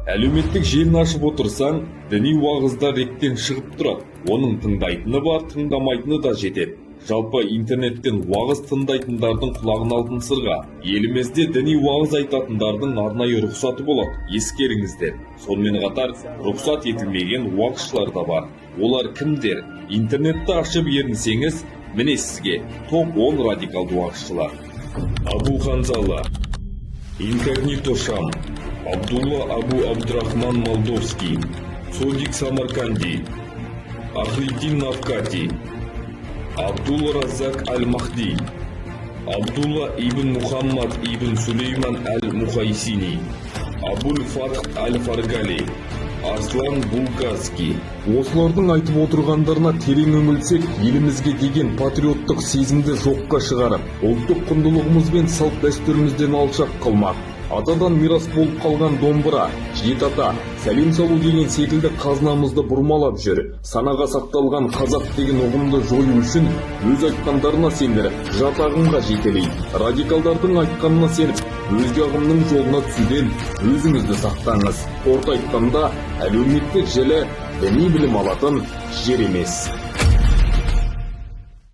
Әлеуметтік желіні ашып отырсаң, діни уағыздар реттен шығып тұрады. Оның тыңдайтыны бар, тыңдамайтыны да жетеді. Жалпы интернеттен уағыз тыңдайтындардың құлағын алтын сырға. Елімізде діни уағыз айтатындардың арнайы рұқсаты болады. Ескеріңіздер. Сонымен қатар, рұқсат етілмеген уағызшылар да бар. Олар кімдер? Интернетті ашып ерінсеңіз, міне сізге топ 10 радикалды уағызшылар. Абу Ханзала, Инкогнито Шам, Абдулла Абу Абдрахман Молдовский, Содик Самарканди, Ахриддин Навкати, Абдулла Раззак Аль-Махди, Абдулла ибн Мухаммад ибн Сулейман Аль-Мухайсини, Абуль Фатх Аль-Фаргали, Арслан Булгазский. Осылардың айтып отырғандарына терең үңілсек, елімізге деген патриоттық сезімді жоққа шығарып, ұлттық құндылығымыз бен салт дәстүрімізден алшақ қылмақ. Атадан мирас болып қалған домбыра, жеті ата, сәлем салу деген секілді қазынамызды бұрмалап жүр. Санаға сақталған қазақ деген ұғымды жою үшін өз айтқандарына сендіріп, жат ағымға жетелейді. Радикалдардың айтқанына сеніп, өзге ағымның жолына түсуден өзіңізді сақтаңыз. Қорыта айтқанда, әлеуметтік желі діни білім алатын жер емес.